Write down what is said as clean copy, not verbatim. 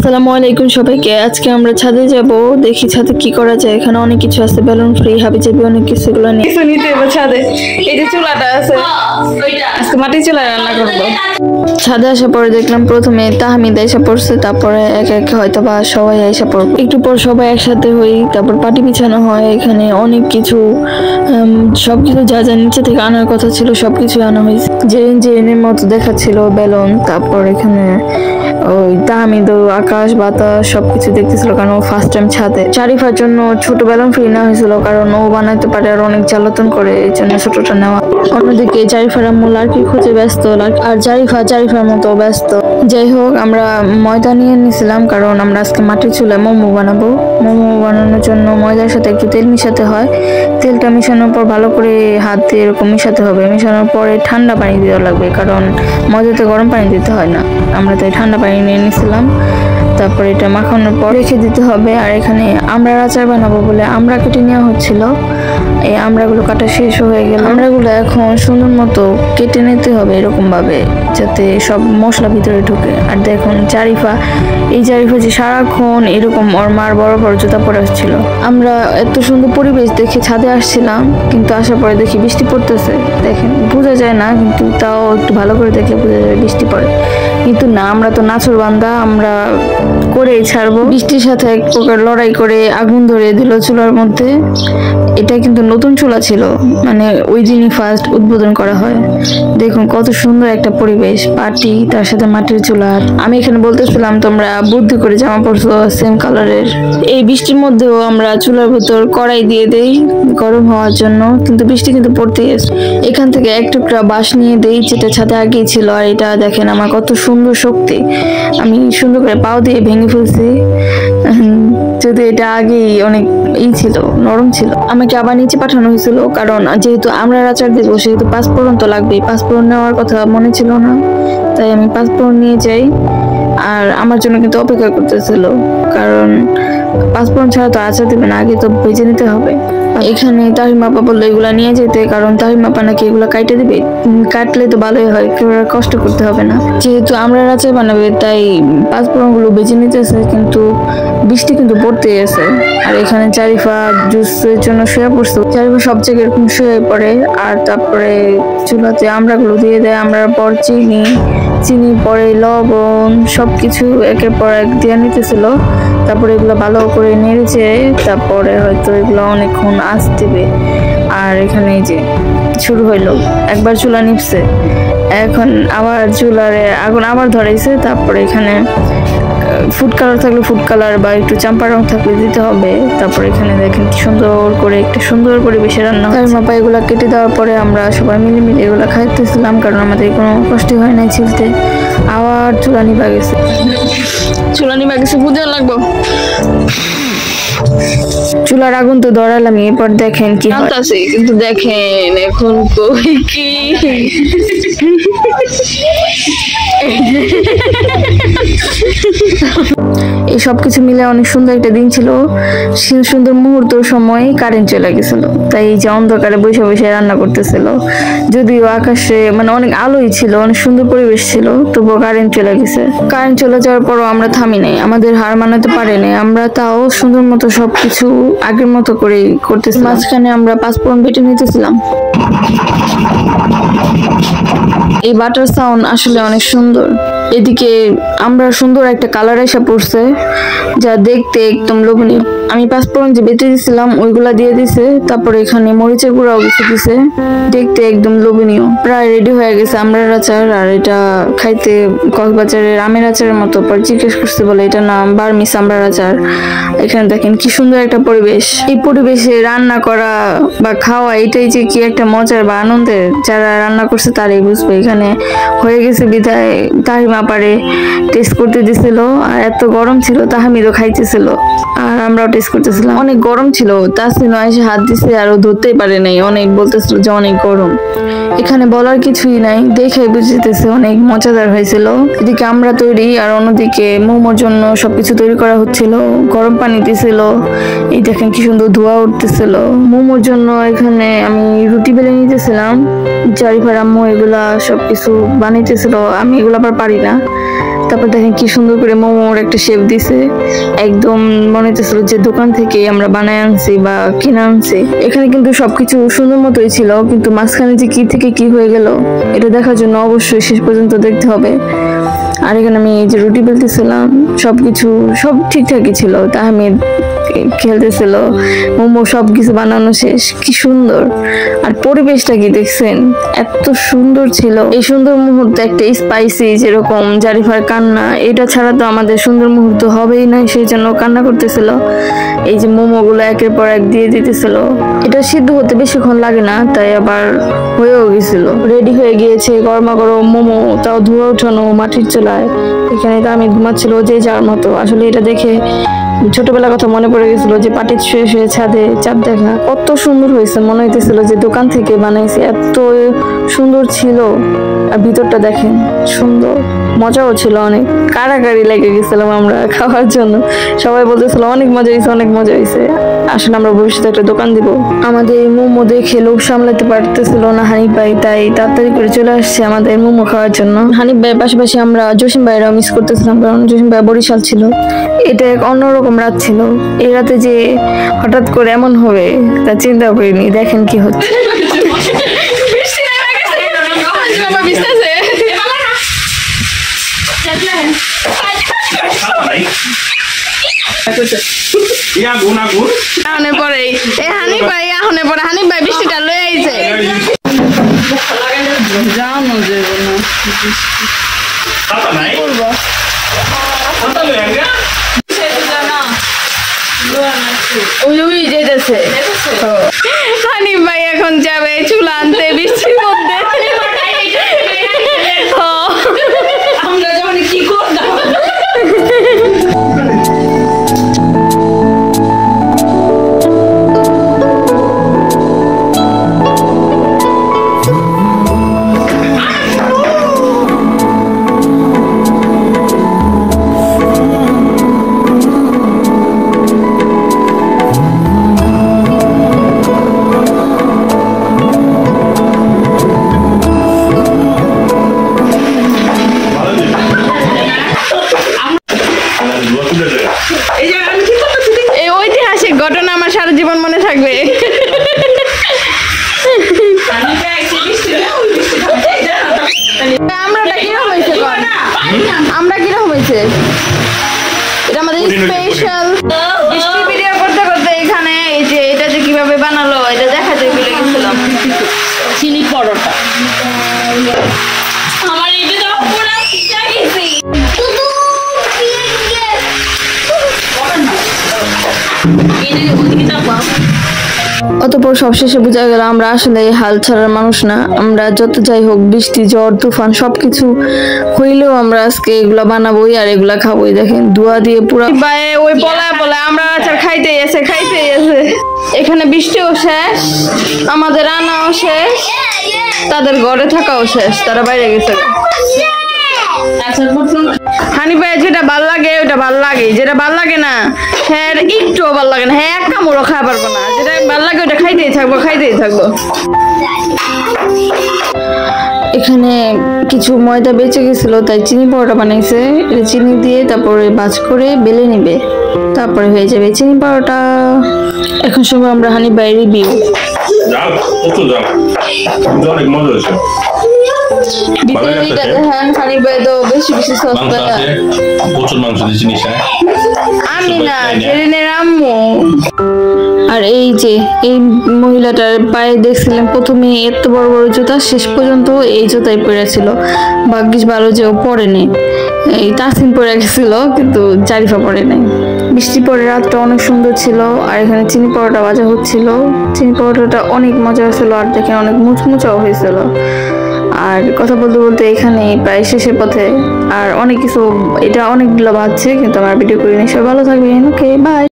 আসসালামু আলাইকুম সবাইকে। আজকে আমরা ছাদে যাব, দেখি ছাদে কি করা যায়। এখানে অনেক কিছু আছে, বেলুন ফ্রি, হাবিজাবি অনেক কিছু, এগুলো নিয়ে কিছু নিতে হবে ছাদে। এই যে চুলাটা আছে, আজকে মাটির চুলায় রান্না করবো। ছাদে আসার পরে দেখলাম প্রথমে তাহমিদ এসে পড়ছে, তারপরে এক এক হয়তো বা সবাই এসে পড়বে। একটু পর সবাই একসাথে হই, তারপর পাটি বিছানো হয়। এখানে অনেক কিছু সবকিছু যা যা নিচে থেকে আনার কথা ছিল সবকিছু আনা হয়েছে। জেরিনের মতো দেখাচ্ছিল বেলুন। তারপর এখানে ওই তাহমিদ আকাশ বাতাস সবকিছু দেখতেছিল, কারণ ও ফার্স্ট টাইম ছাদে। চারিফার জন্য ছোট বেলুন ফ্রি নেওয়া হয়েছিল, কারণ ও বানাইতে পারে আর অনেক জ্বালাতন করে, এই জন্য ছোটটা নেওয়া। অন্যদিকে চারিফার আম্মু লাড়কি খুঁজে ব্যস্ত, আর চারিফার মতো ব্যস্ত। যাই হোক, আমরা ময়দা নিয়ে নিয়েছিলাম, কারণ আমরা আজকে মাটির চুলায় মোমো বানাবো। মোমো বানানোর জন্য ময়দার সাথে একটু তেল মিশাতে হয়। তেলটা মিশানোর পর ভালো করে হাত দিয়ে এরকম মিশাতে হবে। মিশানোর পরে ঠান্ডা পানি দেওয়া লাগবে, কারণ ময়দাতে গরম পানি দিতে হয় না। আমরা তাই ঠান্ডা পানি নিয়ে নিয়েছিলাম। তারপরে এটা মাখানোর পর রেখে দিতে হবে। আর এখানে আমড়ার আচার বানাবো বলে আমড়া কেটে নেওয়া হচ্ছিল। এই আমড়াগুলো কাটা শেষ হয়ে গেল। আমড়াগুলো এখন সুন্দর মতো কেটে নিতে হবে এরকম ভাবে, যাতে সব মশলা ভিতরে ঢুকে। আর দেখুন চারিফা যে সারাক্ষণ এরকম ওর মার বড় বড় জুতা পরে আসছিল। আমরা এত সুন্দর পরিবেশ দেখে ছাদে আসছিলাম, কিন্তু আসার পরে দেখি বৃষ্টি পড়তেছে। দেখেন বোঝা যায় না, কিন্তু তাও একটু ভালো করে দেখলে বোঝা যায় বৃষ্টি পড়ে। কিন্তু না, আমরা তো নাছর বান্দা, আমরা করেই ছাড়বো। বৃষ্টির সাথে এক প্রকার লড়াই করে আগুন ধরিয়ে দিল চুলার মধ্যে। এটা কিন্তু নতুন চুলা ছিল, মানে ওই দিনই ফার্স্ট উদ্বোধন করা হয়। দেখুন কত সুন্দর একটা পরিবেশ, পাটি তার সাথে মাটির চুলা। আমি এখানে বলতেছিলাম তোমরা বুদ্ধি করে জামা পরছো সেম কালারের। এই বৃষ্টির মধ্যেও আমরা চুলার ভিতর কড়াই দিয়ে দেই গরম হওয়ার জন্য, কিন্তু বৃষ্টি কিন্তু পড়তেই আছে। এখান থেকে এক টুকরা বাঁশ নিয়ে দেই, যেটা ছাদে আগেই ছিল। আর এটা দেখেন আমার কত সুন্দর শক্তি, আমি সুন্দর করে পাও দিয়ে ভেঙে ফেলছি। যদি এটা আগেই অনেক ছিল, নরম ছিল। আমাকে আবার নিচে পাঠানো হয়েছিল, কারণ যেহেতু আমরা আচার দেবো সেহেতু পাঁচফোড়ন তো লাগবেই। পাঁচফোড়ন নেওয়ার কথা মনে ছিল না, তাই আমি পাঁচফোড়ন নিয়ে যাই। আর আমার জন্য কিন্তু অপেক্ষা করতেছিল, কারণ পাঁচফোড়ন ছাড়া তো আচার দেবে না, আগে তো ভেজে নিতে হবে। এখানে তাহিমা আপা বললো এগুলা নিয়ে যেতে, কারণ তাহিমা আপা নাকি এগুলা কাটে দিবে। কাটলে তো ভালোই হয়, কেউ আর কষ্ট করতে হবে না। যেহেতু আমরা আচার বানাবে তাই পাঁচফোড়ন গুলো বেজে নিতেছে, কিন্তু বৃষ্টি কিন্তু পড়তেই আছে। আর এখানে চারিফা জুসের জন্য শুয়ে পড়ছে। চারিফা সব জায়গায় এরকম শুয়ে পড়ে। আর তারপরে চুলাতে আমড়াগুলো দিয়ে দেয়, আমড়ার পর চিনি পরে লবণ সবকিছু একের পর এক দিয়ে নিতেছিল। তারপরে এগুলো ভালো করে নেড়েছে, তারপরে হয়তো এগুলো অনেকক্ষণ আঁচ দিবে। আর এখানে এই যে শুরু হইলো, একবার চুলা নিপছে, এখন আবার চুলারে আগুন আবার ধরাইছে। তারপরে এখানে ফুড কালার থাকলে ফুড কালার বা একটু চাম্পা রং থাকলে দিতে হবে। তারপরে এখানে দেখেন কি সুন্দর করে একটা সুন্দর পরিবেশে রান্না। তার মাপা এগুলা কেটে দেওয়ার পরে আমরা সবাই মিলে এগুলা খাইতেছিলাম, কারণ আমাদের কোনো কষ্ট হয় নাই ছিলতে। আবার চুলা নিভা গেছে, বুঝে লাগবো। চুলার আগুন তো ধরালাম, এরপর দেখেন কি আছে, কিন্তু দেখেন এখন কি এই সবকিছু মিলে অনেক সুন্দর একটা দিন ছিল। সুন্দর মুহূর্তের সময় কারেন্ট চলে গেছিল, তাই এই যে অন্ধকারে বসে বসে রান্না করতেছিল। যদিও আকাশে মানে অনেক আলোই ছিল, অনেক সুন্দর পরিবেশ ছিল, তবুও কারেন্ট চলে গেছে। কারেন্ট চলে যাওয়ার পরও আমরা থামি নাই, আমাদের হার মানাতে পারে নাই। আমরা তাও সুন্দর মতো সবকিছু আগের মতো করে করতেছিলাম। মাঝখানে আমরা পাঁচফোড়ন বেটে নিতেছিলাম। এই বাটার সাউন্ড আসলে অনেক সুন্দর। এদিকে আমরা সুন্দর একটা কালার এসে পড়ছে, যা দেখতে একদম লোভনীয়। আমি পাঁচফোড়ন যে বেটে দিয়েছিলাম ওইগুলা দিয়ে দিছে, তারপরে এখানে মরিচের গুঁড়াও কিছু দিছে, দেখতে একদম লোভনীয়। প্রায় রেডি হয়ে গেছে আমড়ার আচার। আর এটা খাইতে কক্সবাজারের আমের আচারের মতো। পর জিজ্ঞেস করছে বলে এটা নাম বার্মিস আমড়ার আচার। এখানে দেখেন কি সুন্দর একটা পরিবেশ। এই পরিবেশে রান্না করা বা খাওয়া এটাই যে কি একটা মজার বা আনন্দের, যারা রান্না করছে তারাই বুঝবে। এখানে হয়ে গেছে বিধায় তাহিমা পারে টেস্ট করতে দিছিল। আর এত গরম ছিল, তাহমিদও খাইতেছিল আর আমরাও টেস্ট করতেছিলাম। অনেক গরম ছিল, তাসনিয়া এসে হাত দিছে আর ও ধরতেই পারে নাই, অনেক বলতেছিল যে অনেক গরম। এখানে বলার কিছুই নাই, দেখে বুঝতেছে অনেক মজাদার হয়েছিল। এদিকে আমরা তৈরি, আর অন্যদিকে মোমোর জন্য সবকিছু তৈরি করা হচ্ছিল। গরম পানি দিছিল, এই দেখেন কি সুন্দর ধোঁয়া উঠতেছিল। মোমোর জন্য এখানে আমি রুটি বেলে নিতেছিলাম, চারিফার আম্মু এগুলা সবকিছু বানাইতেছিল। আমি এগুলো আবার পারি না, তারপর দেখেন কি সুন্দর করে মোমোর একটা শেপ দিছে, একদম মনে হচ্ছিল যে দোকান থেকে আমরা বানায় আনছি বা কিনে আনছি। এখানে কিন্তু সবকিছু সুন্দর মতোই ছিল, কিন্তু মাঝখানে যে কি থেকে কি হয়ে গেল এটা দেখার জন্য অবশ্যই শেষ পর্যন্ত দেখতে হবে। আর এখানে আমি এই যে রুটি বেলতেছিলাম, সবকিছু সব ঠিকঠাকই ছিল। তাহমিদ খেলতেছিল, মোমো সবকিছু বানানো শেষ। কি সুন্দর, আর পরিবেশটা কি দেখছেন, এত সুন্দর ছিল। এই সুন্দর মুহূর্তে একটা স্পাইসি যেরকম জারিফার কান্না, এটা ছাড়া তো আমাদের সুন্দর মুহূর্ত হবেই না, সেই জন্য কান্না করতেছিল। এই যে মোমো গুলো একের পর এক দিয়ে দিতেছিল, এটা সিদ্ধ হতে বেশিক্ষণ লাগে না, তাই আবার হয়েও গেছিল, রেডি হয়ে গিয়েছে গরমা গরম মোমো, তাও ধোয়া উঠানো মাটির চুলায়। এখানে তো আমি ঘুমাচ্ছিল যে যার মতো। আসলে এটা দেখে ছোটবেলার কথা মনে পড়ে গেছিল, যে পাটির শুয়ে শুয়ে ছাদে চাঁদ দেখা, কত সুন্দর হয়েছে। মনে হইতেছিল যে দোকান থেকে বানাইছে, এত সুন্দর ছিল। আর ভিতরটা দেখেন সুন্দর, মজাও ছিল অনেক। কাড়াকাড়ি লেগে গেছিলাম আমরা খাওয়ার জন্য, সবাই বলতেছিল অনেক মজা হয়েছে, অনেক মজা হয়েছে। আসলে আমরা ভবিষ্যতে একটা দোকান দিব। আমাদের মোমো দেখে লোক সামলাতে পারতেছিল না হানিফ ভাই, তাই তাড়াতাড়ি করে চলে আসছে আমাদের মোমো খাওয়ার জন্য। হানিফ ভাইয়ের পাশাপাশি আমরা জসিম ভাইরাও মিস করতেছিলাম, কারণ জসিম ভাই বরিশাল ছিল। এটা এক অন্যরকম রাত ছিল। এই রাতে যে হঠাৎ করে এমন হবে তা চিন্তা করিনি। দেখেন কি হচ্ছে। হানিফ ভাই বৃষ্টিটা লয়ে আইছে। জানো যে হানিফ ভাই এখন যাবে চুলা আনতে বৃষ্টির মধ্যে। আমরা যখন কি করতাম। এই ঐতিহাসিক ঘটনা আমার সারা জীবন মনে থাকবে। আমরা কিরকম হয়েছে, এটা আমাদের স্পেশাল বৃষ্টি ভিডিও করতে করতে এখানে এই যে এটা যে কিভাবে বানালো এটা দেখাতে ভুলে গেছিলাম। চিনি পরোটা আমার এটা তো পুরো পিঠা গেছে। অতঃপর সবশেষে বোঝা গেল আমরা আসলে হাল ছাড়ার মানুষ না। আমরা যত যাই হোক, বৃষ্টি ঝড় তুফান সবকিছু হইলেও আমরা আজকে এগুলা বানাবোই আর এগুলা খাবোই। দেখেন ধোয়া দিয়ে পুরো ওই পলায় পলায় আমরা আচার খাইতেই আছে। এখানে বৃষ্টিও শেষ, আমাদের রান্নাও শেষ, তাদের ঘরে থাকাও শেষ, তারা বাইরে গেছে। হানিফ ভাই যেটা ভাল লাগে ওটা ভাল লাগে, যেটা ভাল লাগে না হ্যাঁ একটুও ভাল লাগে না, হ্যাঁ এক কামড়ও খাওয়া পারবো না। যেটা ভাল লাগে ওটা খাইতেই থাকবো। এখানে কিছু ময়দা বেঁচে গেছিল, তাই চিনি পরোটা বানাইছে। চিনি দিয়ে তারপরে ভাজ করে বেলে নিবে, তারপরে হয়ে যাবে চিনি পরোটা। এখন সময় আমরা হানিফ ভাই রিভিউ। আর এই যে এই মহিলাটার পায়ে দেখছিলেন প্রথমে এত বড় বড় জুতা, শেষ পর্যন্ত এই জুতাই পরে ছিল। ভাগ্যিস ভালো যে ও পরেনি, এই তাসিম পরে গেছিল কিন্তু জারিফা পরে নাই। বৃষ্টি পরে রাতটা অনেক সুন্দর ছিল। আর এখানে চিনি পরোটা ভাজা হচ্ছিল, চিনি পরোটাটা অনেক মজা হয়েছিল, আর দেখে অনেক মুচমুচাও হয়েছিল। আর কথা বলতে বলতে এখানে প্রায় শেষের পথে, আর অনেক কিছু, এটা অনেকগুলো বাজছে কিন্তু আমার ভিডিও করিনি। সবাই ভালো থাকবেন, ওকে বাই।